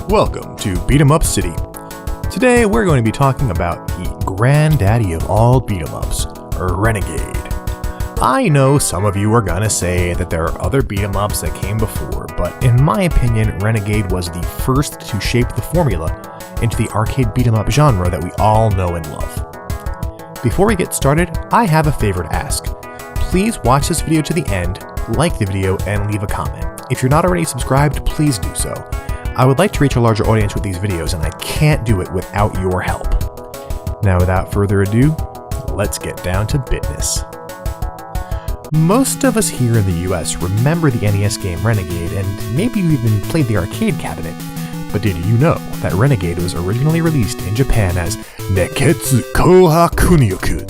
Welcome to Beat 'em Up City. Today we're going to be talking about the granddaddy of all beat 'em ups, Renegade. I know some of you are gonna say that there are other beat 'em ups that came before, but in my opinion, Renegade was the first to shape the formula into the arcade beat 'em up genre that we all know and love. Before we get started, I have a favor to ask. Please watch this video to the end, like the video, and leave a comment. If you're not already subscribed, please do so. I would like to reach a larger audience with these videos, and I can't do it without your help. Now, without further ado, let's get down to business. Most of us here in the US remember the NES game Renegade, and maybe you even played the arcade cabinet. But did you know that Renegade was originally released in Japan as Neketsu Koha Kunio-kun?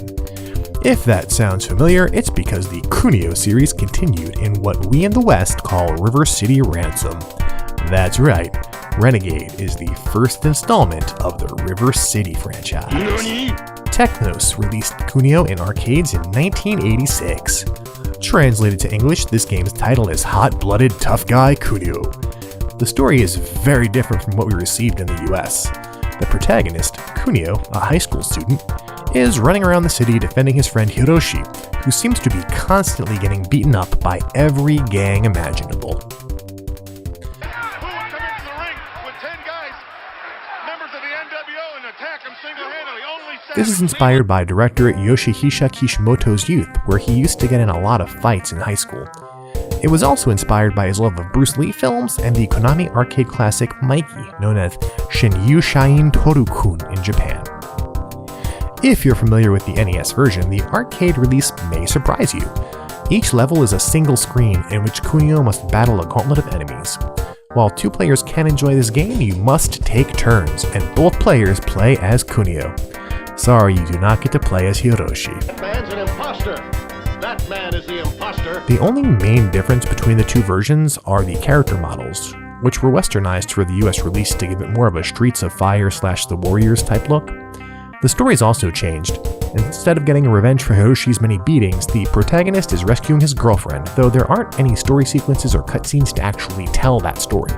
If that sounds familiar, it's because the Kunio series continued in what we in the West call River City Ransom. That's right, Renegade is the first installment of the River City franchise. Technos released Kunio in arcades in 1986. Translated to English, this game's title is Hot-Blooded Tough Guy Kunio. The story is very different from what we received in the US. The protagonist, Kunio, a high school student, is running around the city defending his friend Hiroshi, who seems to be constantly getting beaten up by every gang imaginable. This is inspired by director Yoshihisa Kishimoto's youth, where he used to get in a lot of fights in high school. It was also inspired by his love of Bruce Lee films and the Konami arcade classic Mikey, known as Shinyu Shain Toru-kun in Japan. If you're familiar with the NES version, the arcade release may surprise you. Each level is a single screen in which Kunio must battle a gauntlet of enemies. While two players can enjoy this game, you must take turns, and both players play as Kunio. Sorry, you do not get to play as Hiroshi. That man's an imposter. That man is the imposter. The only main difference between the two versions are the character models, which were westernized for the US release to give it more of a Streets of Fire / The Warriors type look. The story's also changed. Instead of getting revenge for Hiroshi's many beatings, the protagonist is rescuing his girlfriend, though there aren't any story sequences or cutscenes to actually tell that story.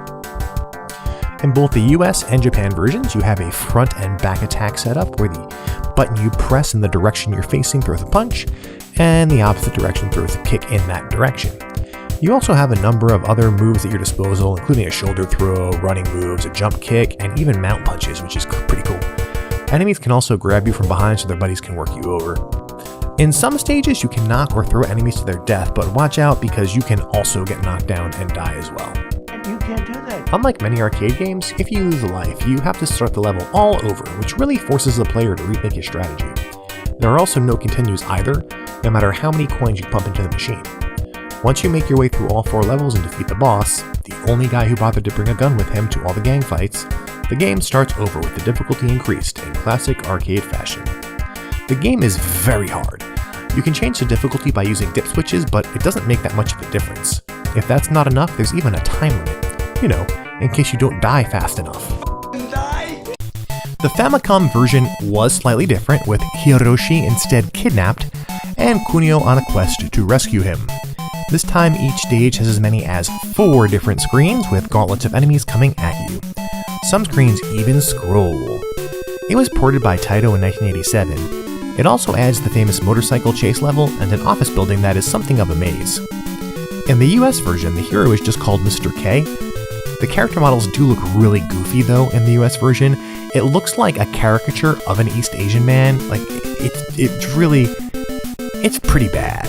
In both the US and Japan versions, you have a front and back attack setup where the button you press in the direction you're facing throws a punch, and the opposite direction throws a kick in that direction. You also have a number of other moves at your disposal, including a shoulder throw, running moves, a jump kick, and even mount punches, which is pretty cool. Enemies can also grab you from behind so their buddies can work you over. In some stages, you can knock or throw enemies to their death, but watch out because you can also get knocked down and die as well. You can't do that. Unlike many arcade games, if you lose a life, you have to start the level all over, which really forces the player to rethink his strategy. There are also no continues either, no matter how many coins you pump into the machine. Once you make your way through all 4 levels and defeat the boss, the only guy who bothered to bring a gun with him to all the gang fights, the game starts over with the difficulty increased in classic arcade fashion. The game is very hard. You can change the difficulty by using dip switches, but it doesn't make that much of a difference. If that's not enough, there's even a time limit. You know, in case you don't die fast enough. The Famicom version was slightly different, with Hiroshi instead kidnapped, and Kunio on a quest to rescue him. This time each stage has as many as 4 different screens, with gauntlets of enemies coming at you. Some screens even scroll. It was ported by Taito in 1987. It also adds the famous motorcycle chase level and an office building that is something of a maze. In the US version, the hero is just called Mr. K. The character models do look really goofy though in the US version. It looks like a caricature of an East Asian man. Like, it's pretty bad.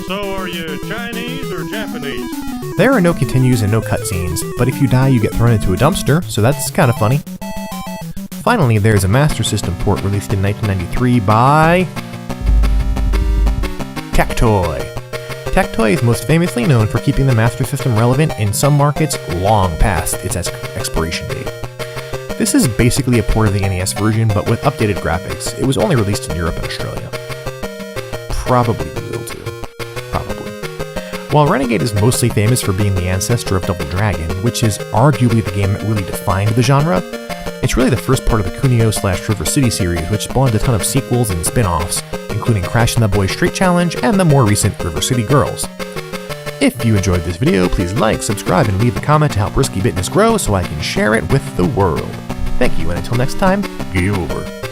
So are you Chinese or Japanese? There are no continues and no cutscenes, but if you die you get thrown into a dumpster, so that's kind of funny. Finally, there's a Master System port released in 1993 by Tectoy. Tectoy is most famously known for keeping the Master System relevant in some markets long past its expiration date. This is basically a port of the NES version, but with updated graphics. It was only released in Europe and Australia. Probably Brazil too. Probably. While Renegade is mostly famous for being the ancestor of Double Dragon, which is arguably the game that really defined the genre, it's really the first part of the Kunio / River City series, which spawned a ton of sequels and spin-offs, including Crash and the Boys Street Challenge and the more recent River City Girls. If you enjoyed this video, please like, subscribe, and leave a comment to help Risky Bitness grow so I can share it with the world. Thank you, and until next time, game over.